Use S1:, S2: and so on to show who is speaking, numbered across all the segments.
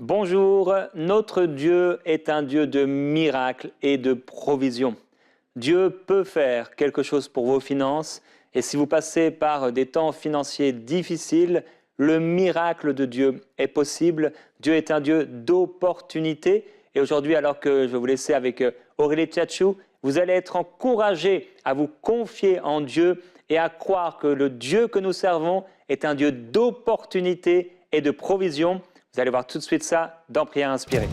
S1: Bonjour, notre Dieu est un Dieu de miracles et de provisions. Dieu peut faire quelque chose pour vos finances et si vous passez par des temps financiers difficiles, le miracle de Dieu est possible. Dieu est un Dieu d'opportunités et aujourd'hui, alors que je vais vous laisser avec Aurélie Tchatchou, vous allez être encouragés à vous confier en Dieu et à croire que le Dieu que nous servons est un Dieu d'opportunités et de provisions. Vous allez voir tout de suite ça dans Prière inspirée.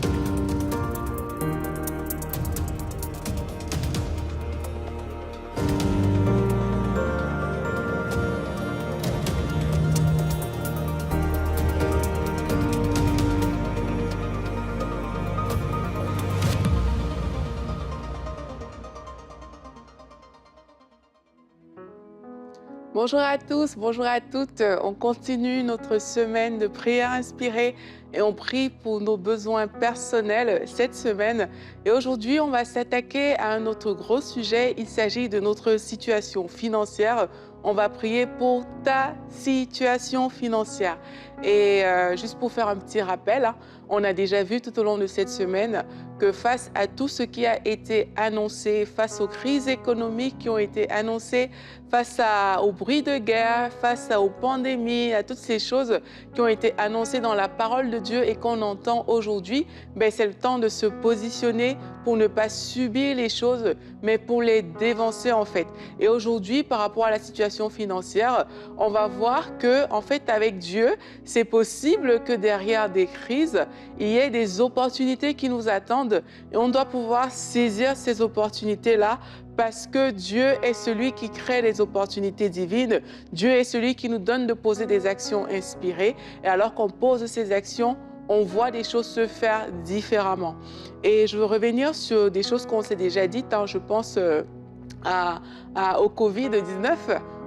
S2: Bonjour à tous, bonjour à toutes. On continue notre semaine de prière inspirée et on prie pour nos besoins personnels cette semaine. Et aujourd'hui, on va s'attaquer à un autre gros sujet. Il s'agit de notre situation financière. On va prier pour ta situation financière. Et juste pour faire un petit rappel, on a déjà vu tout au long de cette semaine que face à tout ce qui a été annoncé, face aux crises économiques qui ont été annoncées, face aux bruits de guerre, face aux pandémies, à toutes ces choses qui ont été annoncées dans la parole de Dieu et qu'on entend aujourd'hui, c'est le temps de se positionner pour ne pas subir les choses, mais pour les dévancer en fait. Et aujourd'hui, par rapport à la situation financière, on va voir que en fait, avec Dieu, c'est possible que derrière des crises, il y ait des opportunités qui nous attendent et on doit pouvoir saisir ces opportunités-là parce que Dieu est celui qui crée les opportunités divines. Dieu est celui qui nous donne de poser des actions inspirées. Et alors qu'on pose ces actions, on voit des choses se faire différemment. Et je veux revenir sur des choses qu'on s'est déjà dites. Je pense au Covid-19.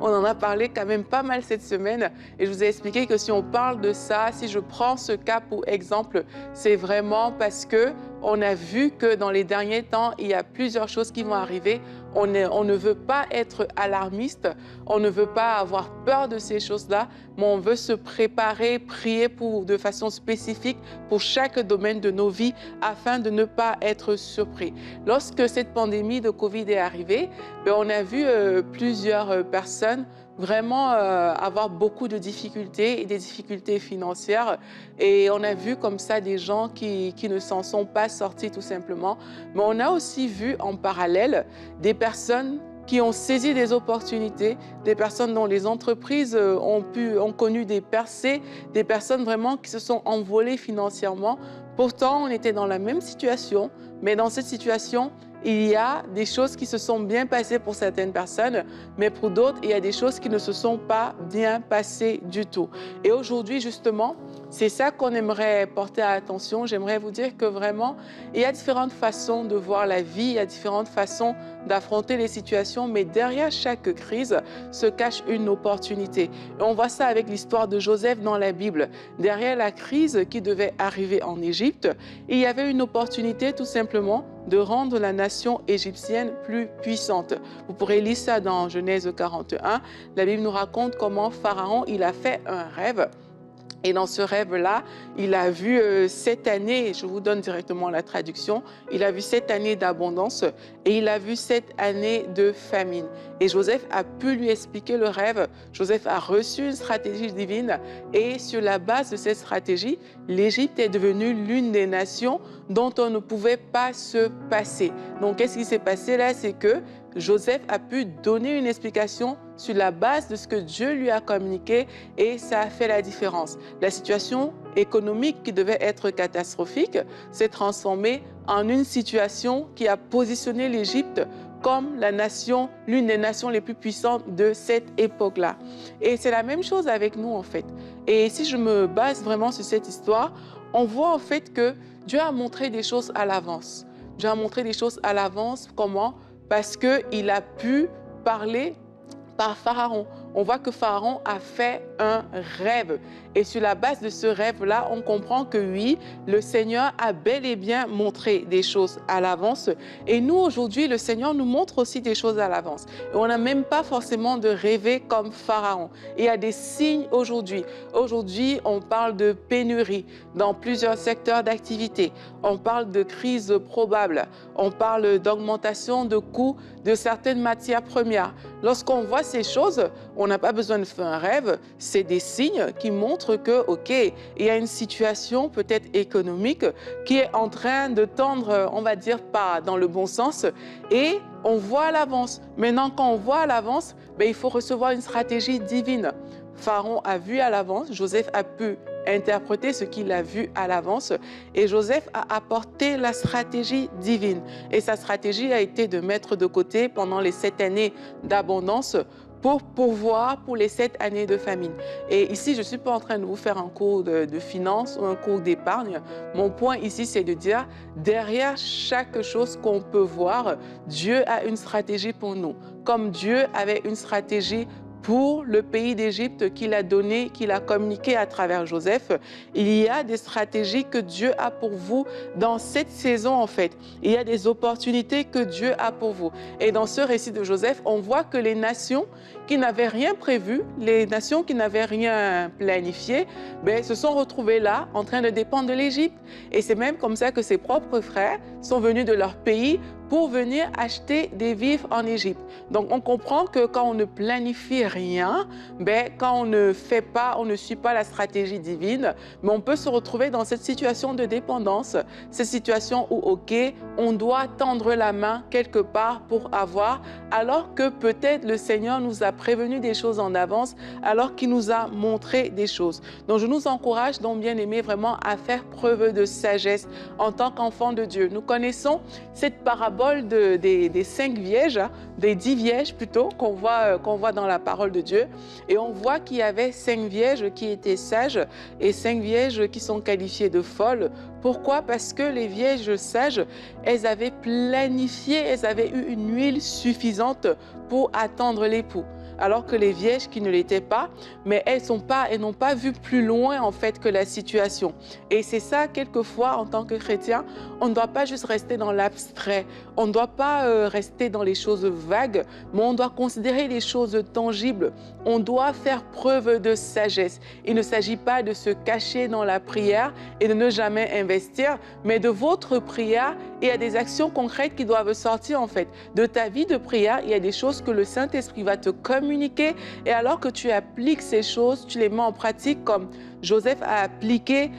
S2: On en a parlé quand même pas mal cette semaine et je vous ai expliqué que si on parle de ça, si je prends ce cas pour exemple, c'est vraiment parce que on a vu que dans les derniers temps, il y a plusieurs choses qui vont arriver. On ne veut pas être alarmiste, on ne veut pas avoir peur de ces choses-là, mais on veut se préparer, prier de façon spécifique pour chaque domaine de nos vies afin de ne pas être surpris. Lorsque cette pandémie de Covid est arrivée, on a vu plusieurs personnes vraiment avoir beaucoup de difficultés et des difficultés financières. Et on a vu comme ça des gens qui ne s'en sont pas sortis tout simplement. Mais on a aussi vu en parallèle des personnes qui ont saisi des opportunités, des personnes dont les entreprises ont connu des percées, des personnes vraiment qui se sont envolées financièrement. Pourtant, on était dans la même situation, mais dans cette situation, il y a des choses qui se sont bien passées pour certaines personnes, mais pour d'autres, il y a des choses qui ne se sont pas bien passées du tout. Et aujourd'hui, justement, c'est ça qu'on aimerait porter à l'attention. J'aimerais vous dire que vraiment, il y a différentes façons de voir la vie, il y a différentes façons d'affronter les situations, mais derrière chaque crise se cache une opportunité. Et on voit ça avec l'histoire de Joseph dans la Bible. Derrière la crise qui devait arriver en Égypte, il y avait une opportunité tout simplement de rendre la nation égyptienne plus puissante. Vous pourrez lire ça dans Genèse 41. La Bible nous raconte comment Pharaon, il a fait un rêve. Et dans ce rêve-là, il a vu 7 années, je vous donne directement la traduction, il a vu 7 années d'abondance et il a vu 7 années de famine. Et Joseph a pu lui expliquer le rêve. Joseph a reçu une stratégie divine et sur la base de cette stratégie, l'Égypte est devenue l'une des nations dont on ne pouvait pas se passer. Donc, qu'est-ce qui s'est passé là? C'est que Joseph a pu donner une explication sur la base de ce que Dieu lui a communiqué et ça a fait la différence. La situation économique qui devait être catastrophique s'est transformée en une situation qui a positionné l'Égypte comme la nation, l'une des nations les plus puissantes de cette époque-là. Et c'est la même chose avec nous en fait. Et si je me base vraiment sur cette histoire, on voit en fait que Dieu a montré des choses à l'avance. Dieu a montré des choses à l'avance, comment? Parce qu'il a pu parler par Pharaon. on voit que Pharaon a fait un rêve. Et sur la base de ce rêve-là, on comprend que oui, le Seigneur a bel et bien montré des choses à l'avance. Et nous, aujourd'hui, le Seigneur nous montre aussi des choses à l'avance. Et on n'a même pas forcément de rêver comme Pharaon. Il y a des signes aujourd'hui. Aujourd'hui, on parle de pénurie dans plusieurs secteurs d'activité. On parle de crise probable. On parle d'augmentation de coûts de certaines matières premières. Lorsqu'on voit ces choses, on n'a pas besoin de faire un rêve. C'est des signes qui montrent que, OK, il y a une situation peut-être économique qui est en train de tendre, on va dire, pas dans le bon sens. Et on voit à l'avance. Maintenant, quand on voit à l'avance, il faut recevoir une stratégie divine. Pharaon a vu à l'avance, Joseph a pu interpréter ce qu'il a vu à l'avance et Joseph a apporté la stratégie divine. Et sa stratégie a été de mettre de côté pendant les 7 années d'abondance pour pourvoir pour les 7 années de famine. Et ici, je ne suis pas en train de vous faire un cours de finance ou un cours d'épargne. Mon point ici, c'est de dire, derrière chaque chose qu'on peut voir, Dieu a une stratégie pour nous. Comme Dieu avait une stratégie pour le pays d'Égypte qu'il a donné, qu'il a communiqué à travers Joseph, il y a des stratégies que Dieu a pour vous dans cette saison en fait. Il y a des opportunités que Dieu a pour vous. Et dans ce récit de Joseph, on voit que les nations qui n'avaient rien prévu, les nations qui n'avaient rien planifié, se sont retrouvées là en train de dépendre de l'Égypte. Et c'est même comme ça que ses propres frères sont venus de leur pays pour venir acheter des vivres en Égypte. Donc, on comprend que quand on ne planifie rien, quand on ne fait pas, on ne suit pas la stratégie divine, mais on peut se retrouver dans cette situation de dépendance, cette situation où, OK, on doit tendre la main quelque part pour avoir, alors que peut-être le Seigneur nous a prévenu des choses en avance, alors qu'il nous a montré des choses. Donc, je nous encourage, donc bien aimé, vraiment à faire preuve de sagesse en tant qu'enfant de Dieu. Nous connaissons cette parabole des 5 vierges, des 10 vierges plutôt, qu'on voit dans la parole de Dieu. Et on voit qu'il y avait 5 vierges qui étaient sages et 5 vierges qui sont qualifiées de folles. Pourquoi? Parce que les vierges sages, elles avaient planifié, elles avaient eu une huile suffisante pour attendre l'époux. Alors que les vierges qui ne l'étaient pas, mais elles n'ont pas vu plus loin en fait que la situation. Et c'est ça, quelquefois, en tant que chrétien, on ne doit pas juste rester dans l'abstrait, on ne doit pas rester dans les choses vagues, mais on doit considérer les choses tangibles. On doit faire preuve de sagesse. Il ne s'agit pas de se cacher dans la prière et de ne jamais investir, mais de votre prière, il y a des actions concrètes qui doivent sortir en fait. De ta vie de prière, il y a des choses que le Saint-Esprit va te communiquer et alors que tu appliques ces choses, tu les mets en pratique comme Joseph a appliqué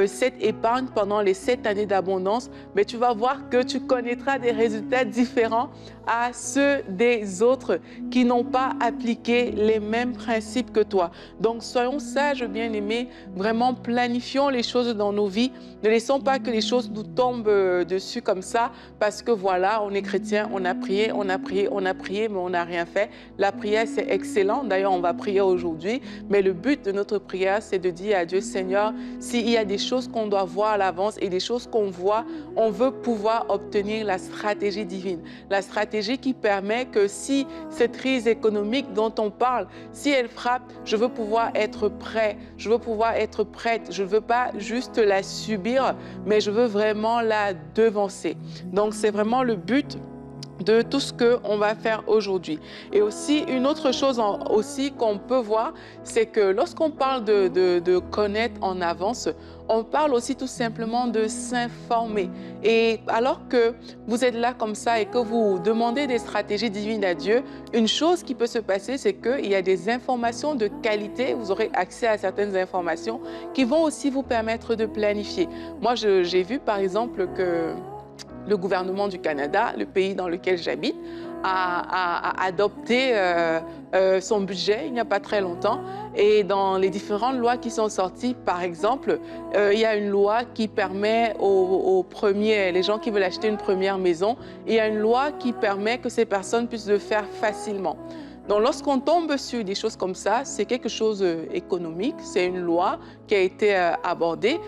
S2: cette épargne pendant les 7 années d'abondance, mais tu vas voir que tu connaîtras des résultats différents à ceux des autres qui n'ont pas appliqué les mêmes principes que toi. Donc, soyons sages, bien-aimés, vraiment planifions les choses dans nos vies. Ne laissons pas que les choses nous tombent dessus comme ça parce que voilà, on est chrétien, on a prié, on a prié, on a prié, mais on n'a rien fait. La prière, c'est excellent. D'ailleurs, on va prier aujourd'hui, mais le but de notre prière, c'est de dire à Dieu, Seigneur, s'il y a des choses qu'on doit voir à l'avance et des choses qu'on voit, on veut pouvoir obtenir la stratégie divine. La stratégie qui permet que si cette crise économique dont on parle, si elle frappe, je veux pouvoir être prêt, je veux pouvoir être prête. Je ne veux pas juste la subir, mais je veux vraiment la devancer. Donc, c'est vraiment le but de tout ce qu'on va faire aujourd'hui. Et aussi, une autre chose aussi qu'on peut voir, c'est que lorsqu'on parle de connaître en avance, on parle aussi tout simplement de s'informer. Et alors que vous êtes là comme ça et que vous demandez des stratégies divines à Dieu, une chose qui peut se passer, c'est qu'il y a des informations de qualité, vous aurez accès à certaines informations qui vont aussi vous permettre de planifier. Moi, j'ai vu par exemple que le gouvernement du Canada, le pays dans lequel j'habite, a adopté son budget il n'y a pas très longtemps. Et dans les différentes lois qui sont sorties, par exemple, il y a une loi qui permet aux premiers, les gens qui veulent acheter une première maison, il y a une loi qui permet que ces personnes puissent le faire facilement. Donc, lorsqu'on tombe sur des choses comme ça, c'est quelque chose économique, c'est une loi qui a été abordée.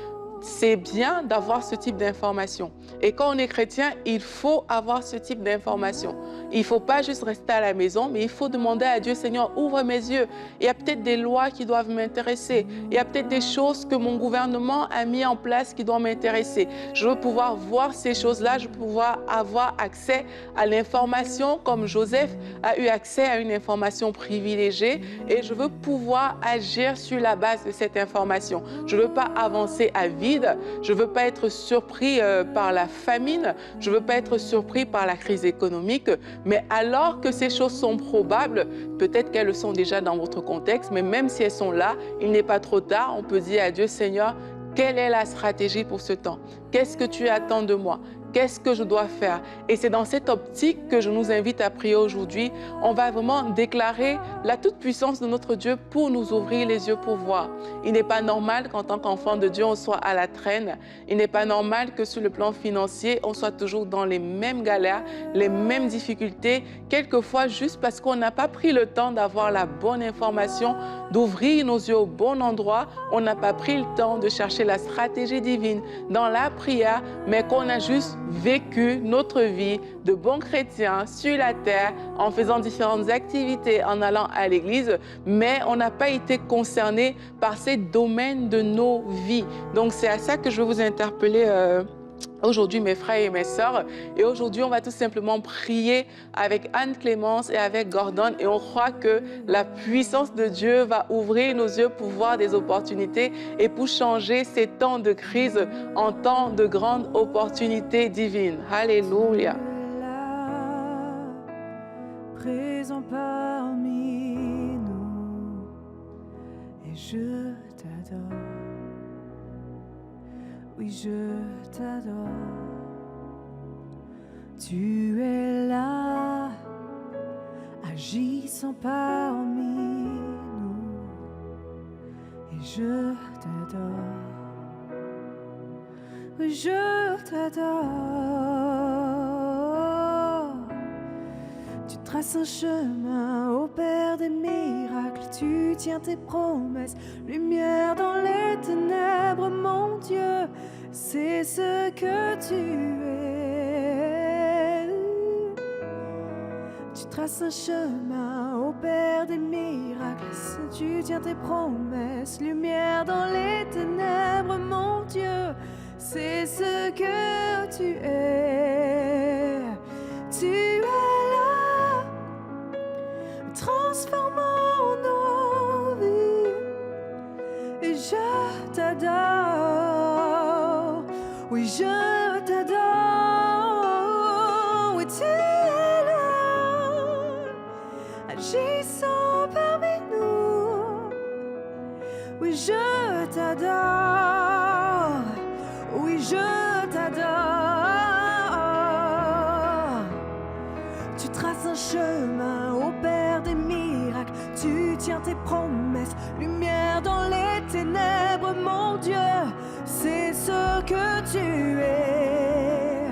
S2: c'est bien d'avoir ce type d'information. Et quand on est chrétien, il faut avoir ce type d'information. Il ne faut pas juste rester à la maison, mais il faut demander à Dieu, Seigneur, ouvre mes yeux. Il y a peut-être des lois qui doivent m'intéresser. Il y a peut-être des choses que mon gouvernement a mis en place qui doivent m'intéresser. Je veux pouvoir voir ces choses-là, je veux pouvoir avoir accès à l'information comme Joseph a eu accès à une information privilégiée et je veux pouvoir agir sur la base de cette information. Je ne veux pas avancer à vide, je ne veux pas être surpris par la famine, je ne veux pas être surpris par la crise économique, mais alors que ces choses sont probables, peut-être qu'elles sont déjà dans votre contexte, mais même si elles sont là, il n'est pas trop tard, on peut dire à Dieu, Seigneur, quelle est la stratégie pour ce temps? Qu'est-ce que tu attends de moi? Qu'est-ce que je dois faire? Et c'est dans cette optique que je nous invite à prier aujourd'hui. On va vraiment déclarer la toute-puissance de notre Dieu pour nous ouvrir les yeux pour voir. Il n'est pas normal qu'en tant qu'enfant de Dieu, on soit à la traîne. Il n'est pas normal que sur le plan financier, on soit toujours dans les mêmes galères, les mêmes difficultés, quelquefois juste parce qu'on n'a pas pris le temps d'avoir la bonne information, d'ouvrir nos yeux au bon endroit. On n'a pas pris le temps de chercher la stratégie divine dans la prière, mais qu'on a juste vécu notre vie de bons chrétiens sur la terre en faisant différentes activités, en allant à l'église, mais on n'a pas été concerné par ces domaines de nos vies. Donc c'est à ça que je veux vous interpeller aujourd'hui, mes frères et mes sœurs. Et aujourd'hui, on va tout simplement prier avec Anne-Clémence et avec Gordon. Et on croit que la puissance de Dieu va ouvrir nos yeux pour voir des opportunités et pour changer ces temps de crise en temps de grandes opportunités divines. Alléluia.
S3: Présent parmi nous, et je t'adore. Oui, je t'adore. Tu es là, agissant parmi nous, et je t'adore. Oui, je t'adore. Tu traces un chemin, opères des miracles, tu tiens tes promesses, lumière dans les ténèbres, mon Dieu, c'est ce que tu es. Tu traces un chemin, opères des miracles, tu tiens tes promesses, lumière dans les ténèbres, mon Dieu, c'est ce que tu es. Tu es là, transformant nos vies, et je t'adore. Oui, je t'adore. Oui, tu es là, agissant parmi nous. Oui, je t'adore. Oui, je t'adore. Tu traces un chemin, opères des miracles, tu tiens tes promesses, lumière dans les ténèbres, mon Dieu, c'est ce que tu es.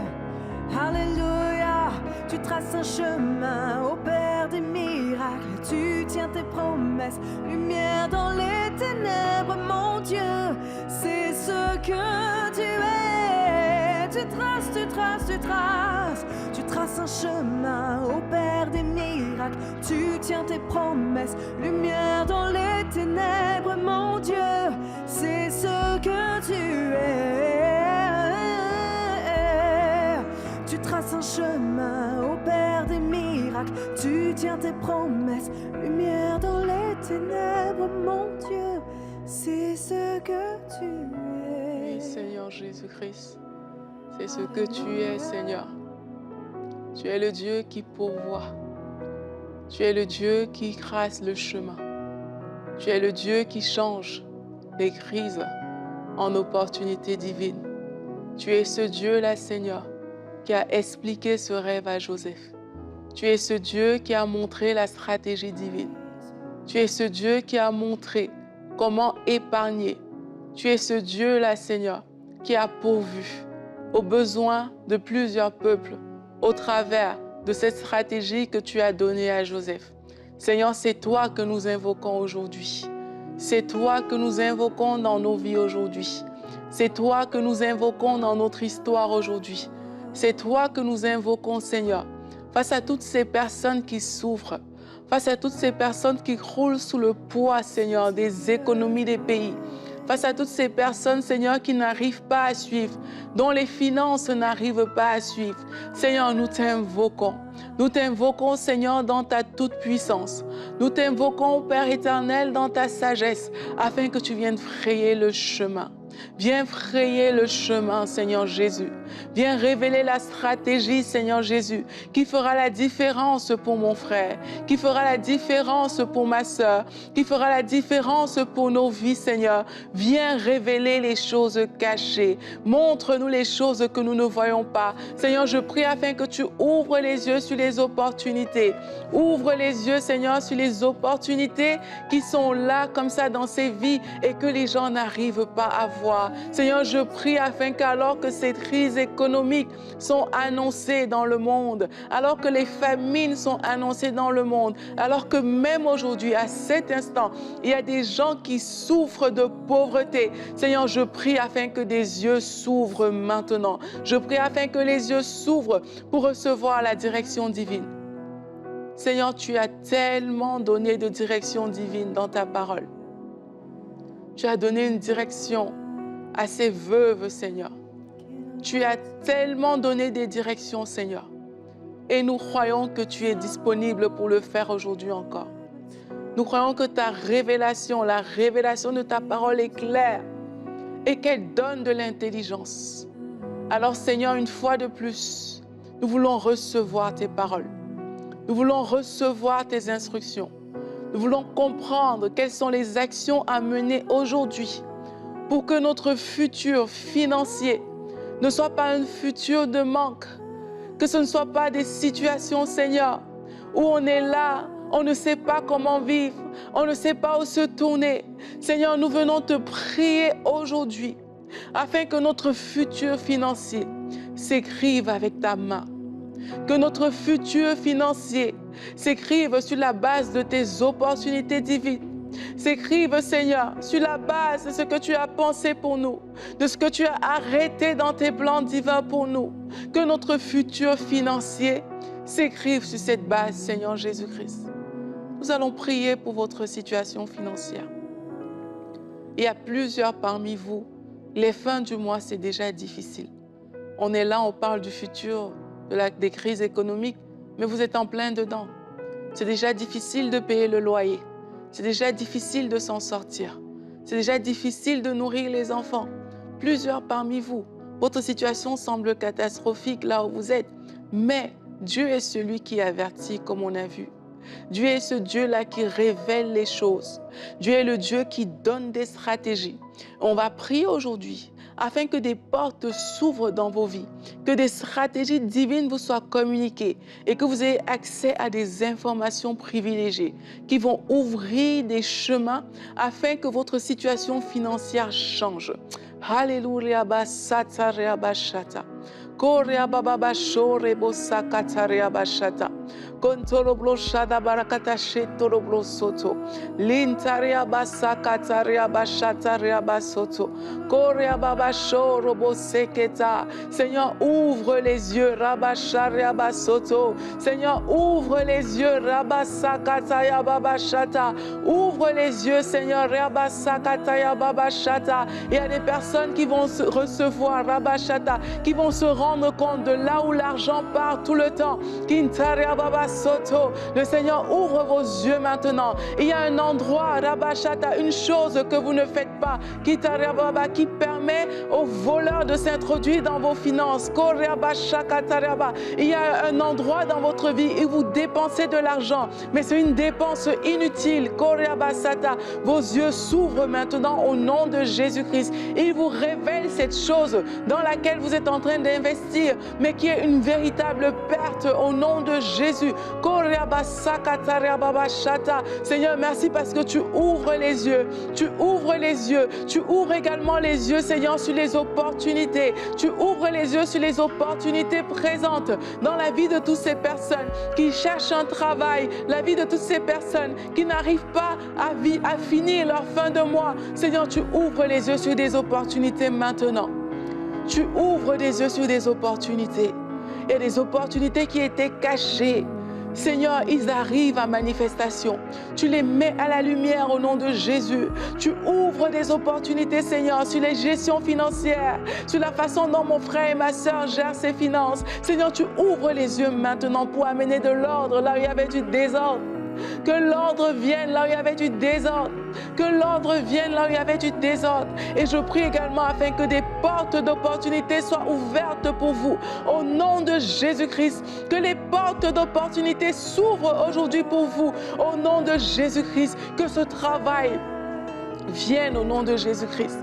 S3: Alléluia. Tu traces un chemin, opères des miracles, tu tiens tes promesses, lumière dans les ténèbres, mon Dieu, c'est ce que tu es. Tu traces, tu traces, tu traces. Tu traces un chemin, opères des miracles, tu tiens tes promesses, lumière dans les ténèbres, mon Dieu, c'est ce que tu es. Tu traces un chemin, opères des miracles, tu tiens tes promesses, lumière dans les ténèbres, mon Dieu, c'est ce que tu es.
S2: Oui, Seigneur Jésus-Christ, c'est ce que tu es, Seigneur. Tu es le Dieu qui pourvoit. Tu es le Dieu qui trace le chemin. Tu es le Dieu qui change les crises en opportunités divines. Tu es ce Dieu-là, Seigneur, qui a expliqué ce rêve à Joseph. Tu es ce Dieu qui a montré la stratégie divine. Tu es ce Dieu qui a montré comment épargner. Tu es ce Dieu-là, Seigneur, qui a pourvu aux besoins de plusieurs peuples au travers de cette stratégie que tu as donnée à Joseph. Seigneur, c'est toi que nous invoquons aujourd'hui. C'est toi que nous invoquons dans nos vies aujourd'hui. C'est toi que nous invoquons dans notre histoire aujourd'hui. C'est toi que nous invoquons, Seigneur, face à toutes ces personnes qui souffrent, face à toutes ces personnes qui croulent sous le poids, Seigneur, des économies des pays, face à toutes ces personnes, Seigneur, qui n'arrivent pas à suivre, dont les finances n'arrivent pas à suivre. Seigneur, nous t'invoquons. Nous t'invoquons, Seigneur, dans ta toute-puissance. Nous t'invoquons, Père éternel, dans ta sagesse, afin que tu viennes frayer le chemin. Viens frayer le chemin, Seigneur Jésus. Viens révéler la stratégie, Seigneur Jésus, qui fera la différence pour mon frère, qui fera la différence pour ma sœur, qui fera la différence pour nos vies, Seigneur. Viens révéler les choses cachées. Montre-nous les choses que nous ne voyons pas. Seigneur, je prie afin que tu ouvres les yeux sur les opportunités. Ouvre les yeux, Seigneur, sur les opportunités qui sont là comme ça dans ces vies et que les gens n'arrivent pas à voir. Seigneur, je prie afin qu'alors que ces crises économiques sont annoncées dans le monde, alors que les famines sont annoncées dans le monde, alors que même aujourd'hui, à cet instant, il y a des gens qui souffrent de pauvreté. Seigneur, je prie afin que des yeux s'ouvrent maintenant. Je prie afin que les yeux s'ouvrent pour recevoir la direction divine. Seigneur, tu as tellement donné de direction divine dans ta parole. Tu as donné une direction à ces veuves, Seigneur. Tu as tellement donné des directions, Seigneur. Et nous croyons que tu es disponible pour le faire aujourd'hui encore. Nous croyons que ta révélation, la révélation de ta parole est claire et qu'elle donne de l'intelligence. Alors, Seigneur, une fois de plus, nous voulons recevoir tes paroles. Nous voulons recevoir tes instructions. Nous voulons comprendre quelles sont les actions à mener aujourd'hui pour que notre futur financier ne soit pas un futur de manque, que ce ne soit pas des situations, Seigneur, où on est là, on ne sait pas comment vivre, on ne sait pas où se tourner. Seigneur, nous venons te prier aujourd'hui afin que notre futur financier s'écrive avec ta main, que notre futur financier s'écrive sur la base de tes opportunités divines. S'écrive, Seigneur, sur la base de ce que tu as pensé pour nous, de ce que tu as arrêté dans tes plans divins pour nous. Que notre futur financier s'écrive sur cette base, Seigneur Jésus-Christ. Nous allons prier pour votre situation financière. Il y a plusieurs parmi vous, les fins du mois, c'est déjà difficile. On est là, on parle du futur, des crises économiques, mais vous êtes en plein dedans. C'est déjà difficile de payer le loyer. C'est déjà difficile de s'en sortir. C'est déjà difficile de nourrir les enfants. Plusieurs parmi vous, votre situation semble catastrophique là où vous êtes. Mais Dieu est celui qui avertit, comme on a vu. Dieu est ce Dieu-là qui révèle les choses. Dieu est le Dieu qui donne des stratégies. On va prier aujourd'hui afin que des portes s'ouvrent dans vos vies, que des stratégies divines vous soient communiquées et que vous ayez accès à des informations privilégiées qui vont ouvrir des chemins afin que votre situation financière change. Alléluia, basata reabashata. Korea baba bashore bosakata reabashata. Kontoloblo shada barakata shetoloblo soto. Lintaria basakata reabashata reabasoto. Korea baba shoro boseketa. Seigneur, ouvre les yeux, rabasha reabasoto. Seigneur, ouvre les yeux, rabasakata ya babashata. Ouvre les yeux, Seigneur, rabasakata ya babashata. Il y a des personnes qui vont se recevoir, rabashata, qui vont se rendre compte de là où l'argent part tout le temps. Kintaria baba soto. Le Seigneur ouvre vos yeux maintenant. Il y a un endroit, rabashata, une chose que vous ne faites pas, Kintaria baba, qui permet aux voleurs de s'introduire dans vos finances. Il y a un endroit dans votre vie où vous dépensez de l'argent, mais c'est une dépense inutile. Vos yeux s'ouvrent maintenant au nom de Jésus-Christ. Il vous révèle cette chose dans laquelle vous êtes en train d'investir, mais qui est une véritable perte au nom de Jésus. Seigneur, merci parce que tu ouvres les yeux. Tu ouvres les yeux yeux. Tu ouvres également les yeux, Seigneur, sur les opportunités. Tu ouvres les yeux sur les opportunités présentes dans la vie de toutes ces personnes qui cherchent un travail, la vie de toutes ces personnes qui n'arrivent pas à finir leur fin de mois. Seigneur, tu ouvres les yeux sur des opportunités maintenant. Tu ouvres des yeux sur des opportunités. Et des opportunités qui étaient cachées. Seigneur, ils arrivent à manifestation. Tu les mets à la lumière au nom de Jésus. Tu ouvres des opportunités, Seigneur, sur les gestions financières, sur la façon dont mon frère et ma soeur gèrent ses finances. Seigneur, tu ouvres les yeux maintenant pour amener de l'ordre là où il y avait du désordre. Que l'ordre vienne là où il y avait du désordre. Que l'ordre vienne là où il y avait du désordre. Et je prie également afin que des portes d'opportunité soient ouvertes pour vous. Au nom de Jésus-Christ, que les portes d'opportunité s'ouvrent aujourd'hui pour vous. Au nom de Jésus-Christ, que ce travail vienne au nom de Jésus-Christ.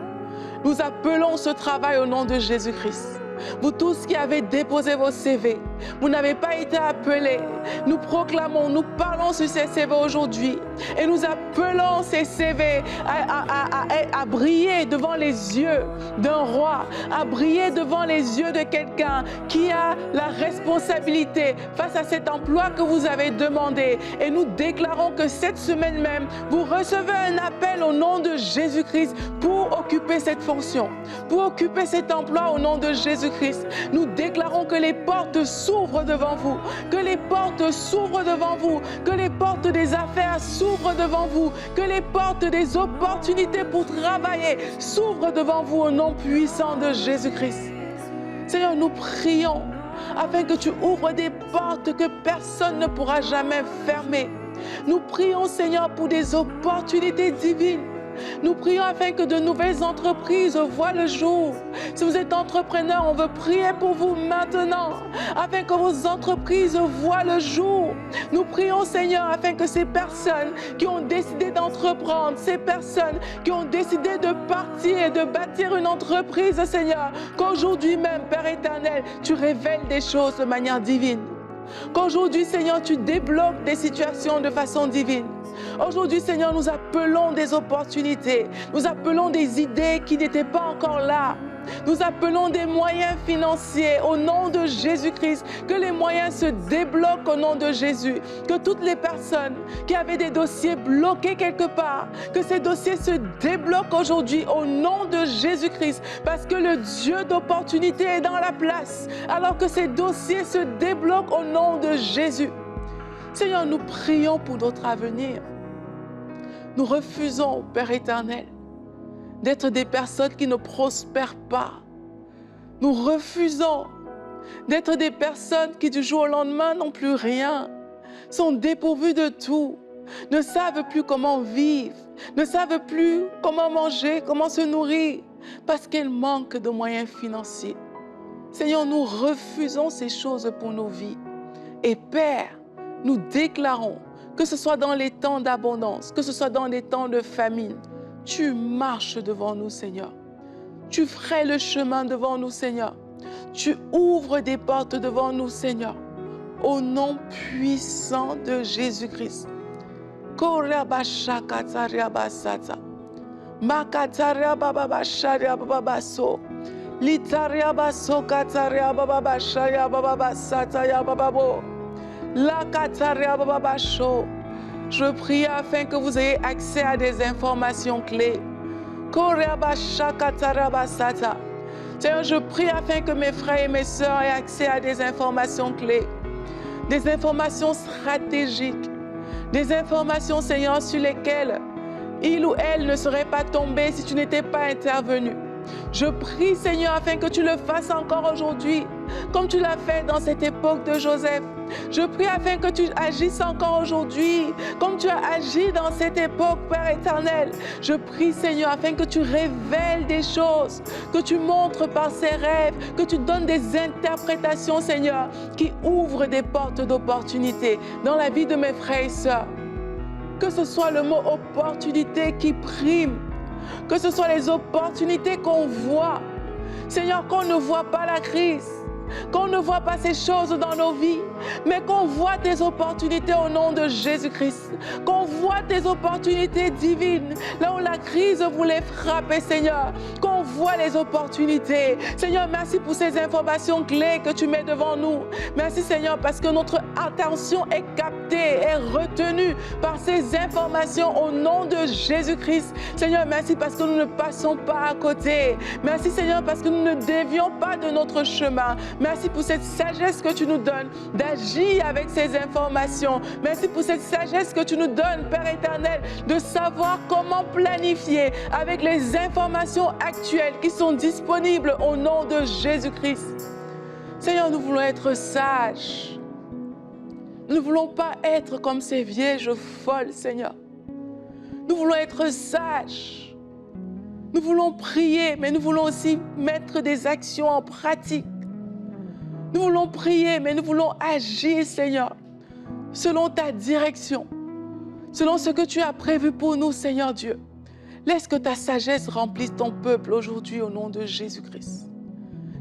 S2: Nous appelons ce travail au nom de Jésus-Christ. Vous tous qui avez déposé vos CV, vous n'avez pas été appelés. Nous proclamons, nous parlons sur ces CV aujourd'hui et nous appelons ces CV à briller devant les yeux d'un roi, à briller devant les yeux de quelqu'un qui a la responsabilité face à cet emploi que vous avez demandé. Et nous déclarons que cette semaine même, vous recevez un appel au nom de Jésus-Christ pour occuper cette fonction, pour occuper cet emploi au nom de Jésus-Christ. Nous déclarons que les portes s'ouvrent devant vous, que les portes s'ouvrent devant vous, que les portes des affaires s'ouvrent devant vous, que les portes des opportunités pour travailler s'ouvrent devant vous au nom puissant de Jésus-Christ. Seigneur, nous prions afin que tu ouvres des portes que personne ne pourra jamais fermer. Nous prions, Seigneur, pour des opportunités divines. Nous prions afin que de nouvelles entreprises voient le jour. Si vous êtes entrepreneur, on veut prier pour vous maintenant, afin que vos entreprises voient le jour. Nous prions, Seigneur, afin que ces personnes qui ont décidé d'entreprendre, ces personnes qui ont décidé de partir et de bâtir une entreprise, Seigneur, qu'aujourd'hui même, Père éternel, tu révèles des choses de manière divine. Qu'aujourd'hui, Seigneur, tu débloques des situations de façon divine. Aujourd'hui, Seigneur, nous appelons des opportunités. Nous appelons des idées qui n'étaient pas encore là. Nous appelons des moyens financiers au nom de Jésus-Christ. Que les moyens se débloquent au nom de Jésus. Que toutes les personnes qui avaient des dossiers bloqués quelque part, que ces dossiers se débloquent aujourd'hui au nom de Jésus-Christ. Parce que le Dieu d'opportunité est dans la place. Alors que ces dossiers se débloquent au nom de Jésus. Seigneur, nous prions pour notre avenir. Nous refusons, Père éternel, d'être des personnes qui ne prospèrent pas. Nous refusons d'être des personnes qui du jour au lendemain n'ont plus rien, sont dépourvues de tout, ne savent plus comment vivre, ne savent plus comment manger, comment se nourrir, parce qu'elles manquent de moyens financiers. Seigneur, nous refusons ces choses pour nos vies. Et Père, nous déclarons que ce soit dans les temps d'abondance, que ce soit dans les temps de famine, tu marches devant nous, Seigneur. Tu frayes le chemin devant nous, Seigneur. Tu ouvres des portes devant nous, Seigneur. Au nom puissant de Jésus-Christ. Je prie afin que vous ayez accès à des informations clés. Seigneur, je prie afin que mes frères et mes sœurs aient accès à des informations clés, des informations stratégiques, des informations, Seigneur, sur lesquelles il ou elle ne serait pas tombé si tu n'étais pas intervenu. Je prie, Seigneur, afin que tu le fasses encore aujourd'hui, comme tu l'as fait dans cette époque de Joseph. Je prie afin que tu agisses encore aujourd'hui, comme tu as agi dans cette époque, Père éternel. Je prie, Seigneur, afin que tu révèles des choses, que tu montres par ces rêves, que tu donnes des interprétations, Seigneur, qui ouvrent des portes d'opportunité dans la vie de mes frères et sœurs. Que ce soit le mot opportunité qui prime, que ce soit les opportunités qu'on voit. Seigneur, qu'on ne voit pas la crise, qu'on ne voit pas ces choses dans nos vies, mais qu'on voit tes opportunités au nom de Jésus-Christ, qu'on voit tes opportunités divines, là où la crise voulait frapper, Seigneur, qu'on voit les opportunités. Seigneur, merci pour ces informations clés que tu mets devant nous. Merci, Seigneur, parce que notre attention est captée, est retenue par ces informations au nom de Jésus-Christ. Seigneur, merci parce que nous ne passons pas à côté. Merci, Seigneur, parce que nous ne dévions pas de notre chemin. Merci pour cette sagesse que tu nous donnes d'agir avec ces informations. Merci pour cette sagesse que tu nous donnes, Père éternel, de savoir comment planifier avec les informations actuelles qui sont disponibles au nom de Jésus-Christ. Seigneur, nous voulons être sages. Nous ne voulons pas être comme ces vierges folles, Seigneur. Nous voulons être sages. Nous voulons prier, mais nous voulons aussi mettre des actions en pratique. Nous voulons prier, mais nous voulons agir, Seigneur, selon ta direction, selon ce que tu as prévu pour nous, Seigneur Dieu. Laisse que ta sagesse remplisse ton peuple aujourd'hui au nom de Jésus-Christ.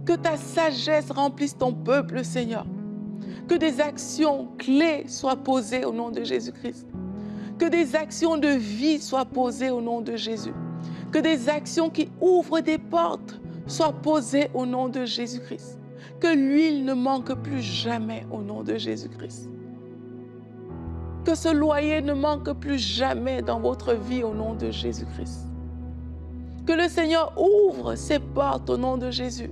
S2: Que ta sagesse remplisse ton peuple, Seigneur. Que des actions clés soient posées au nom de Jésus-Christ. Que des actions de vie soient posées au nom de Jésus. Que des actions qui ouvrent des portes soient posées au nom de Jésus-Christ. Que l'huile ne manque plus jamais au nom de Jésus-Christ. Que ce loyer ne manque plus jamais dans votre vie au nom de Jésus-Christ. Que le Seigneur ouvre ses portes au nom de Jésus.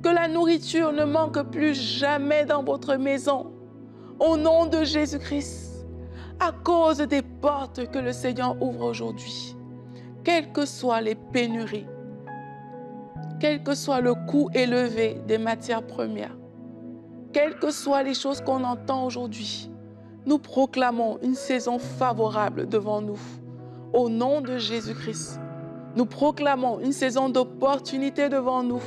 S2: Que la nourriture ne manque plus jamais dans votre maison au nom de Jésus-Christ. À cause des portes que le Seigneur ouvre aujourd'hui. Quelles que soient les pénuries, quel que soit le coût élevé des matières premières, quelles que soient les choses qu'on entend aujourd'hui, nous proclamons une saison favorable devant nous. Au nom de Jésus-Christ, nous proclamons une saison d'opportunité devant nous.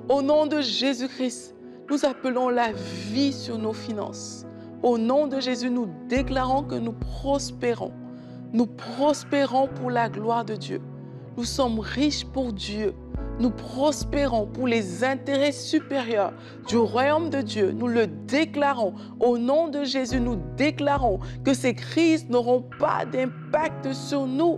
S2: Au nom de Jésus-Christ, nous appelons la vie sur nos finances. Au nom de Jésus, nous déclarons que nous prospérons. Nous prospérons pour la gloire de Dieu. Nous sommes riches pour Dieu. Nous prospérons pour les intérêts supérieurs du royaume de Dieu. Nous le déclarons. Au nom de Jésus, nous déclarons que ces crises n'auront pas d'impact sur nous.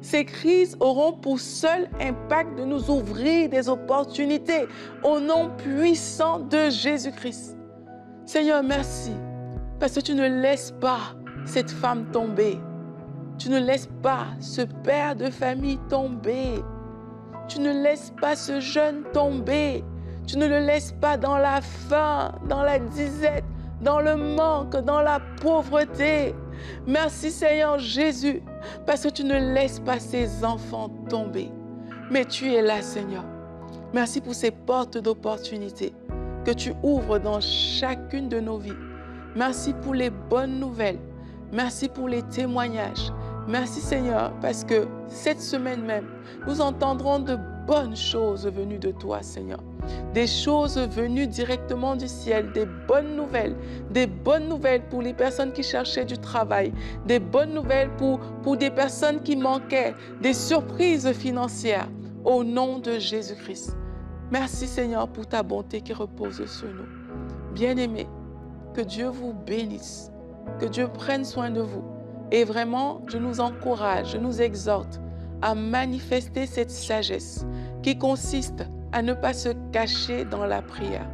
S2: Ces crises auront pour seul impact de nous ouvrir des opportunités au nom puissant de Jésus-Christ. Seigneur, merci parce que tu ne laisses pas cette femme tomber. Tu ne laisses pas ce père de famille tomber. Tu ne laisses pas ce jeune tomber. Tu ne le laisses pas dans la faim, dans la disette, dans le manque, dans la pauvreté. Merci Seigneur Jésus, parce que tu ne laisses pas ces enfants tomber. Mais tu es là Seigneur. Merci pour ces portes d'opportunité que tu ouvres dans chacune de nos vies. Merci pour les bonnes nouvelles. Merci pour les témoignages. Merci Seigneur, parce que cette semaine même, nous entendrons de bonnes choses venues de toi Seigneur. Des choses venues directement du ciel, des bonnes nouvelles pour les personnes qui cherchaient du travail, des bonnes nouvelles pour des personnes qui manquaient, des surprises financières, au nom de Jésus-Christ. Merci Seigneur pour ta bonté qui repose sur nous. Bien-aimés, que Dieu vous bénisse, que Dieu prenne soin de vous. Et vraiment, je nous encourage, je nous exhorte à manifester cette sagesse qui consiste à ne pas se cacher dans la prière.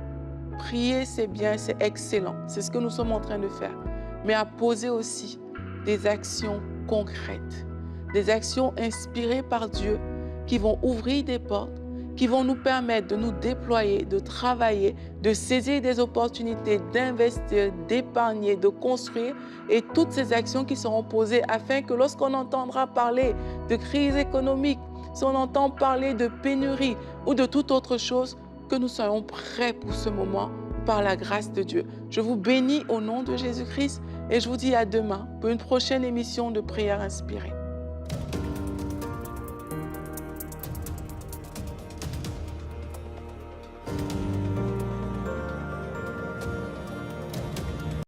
S2: Prier, c'est bien, c'est excellent. C'est ce que nous sommes en train de faire. Mais à poser aussi des actions concrètes, des actions inspirées par Dieu qui vont ouvrir des portes, qui vont nous permettre de nous déployer, de travailler, de saisir des opportunités, d'investir, d'épargner, de construire et toutes ces actions qui seront posées afin que lorsqu'on entendra parler de crise économique, si on entend parler de pénurie ou de toute autre chose, que nous soyons prêts pour ce moment par la grâce de Dieu. Je vous bénis au nom de Jésus-Christ et je vous dis à demain pour une prochaine émission de Prière inspirée.